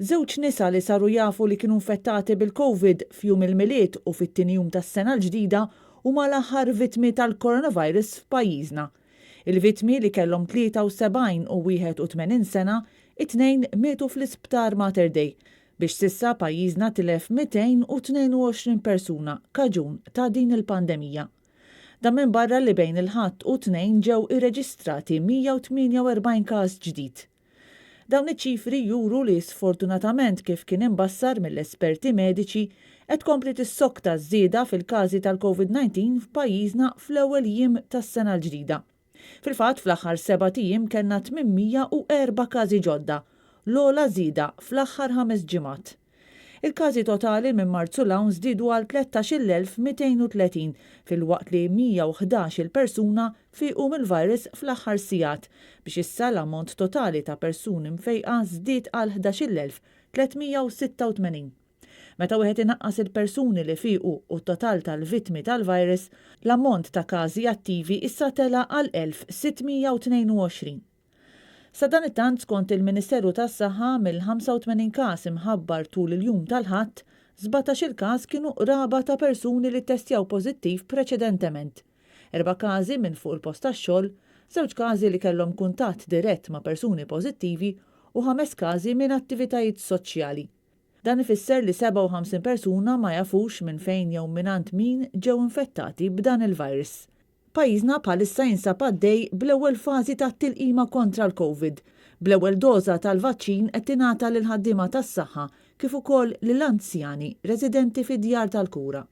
Żewġ nisa li saru jafu li kienu infettati bil-COVID f'jum il-miliet u fit-tieni jum tas-sena l-ġdida huma l-aħħar vittmi tal-coronavirus f'pajjiżna. Il-vittmi li kellhom 73 u 81 sena, it-tnejn mietu fl-isptar Mater Dei biex sissa pajjiżna tilef 222 persuna kaġun ta' din il-pandemija. Dan minn barra li bejn il-ħadd u tnejn ġew irreġistrati 148 każ ġdid. Dawn iċ-ċifri juru li sfortunatament kif kien imbassar mill-esperti mediċi qed tkompli tissokta ż-żieda fil-każi tal-COVID-19 f'pajjiżna fl-ewwel jiem tas-sena l-ġdida. Fil-fatt fl-aħħar sebat'ijiem kellna 804 każi ġodda, l-ogħla żieda fl-aħħar 5 ġimgħat. Il-każi totali minn Marzu l-hawn żdiedu għal 13,230 fil-waqt li 111 persuna fiequ mill-virus fl-aħħar sigħat biex issa l-ammont totali ta' persuni mfejqa żdied għal 11,386. Meta wieħed inaqqas il-persuni li fiequ u t-total tal-vittmi tal-virus, l-ammont ta' każi attivi issa tela għal 1,622. Sa dan it-tant skont il-Ministeru tas-Saħħa mill-85 każ imħabbar tul il-jum tal-Ħadd, 17 il-każ kienu qraba ta' persuni li ttestjaw pożittiv preċedentement. 4 każi minn fuq il-post tax-xogħol, 2 każi li kellhom kuntatt dirett ma' persuni pożittivi u 5 każi minn attivitajiet soċjali. Dan ifisser li 57 persuna ma jafux minn fejn jew mingħand min ġew infettati b'dan il-virus. Pajjiżna bħalissa jinsab għaddej bl-ewwel fażi tat-tilqima kontra l-COVID, bl-ewwel doża tal-vaċċin qed tingħata lil ħaddiema tas-saħħa kif ukoll lill-anzjani residenti fid-djar tal-kura.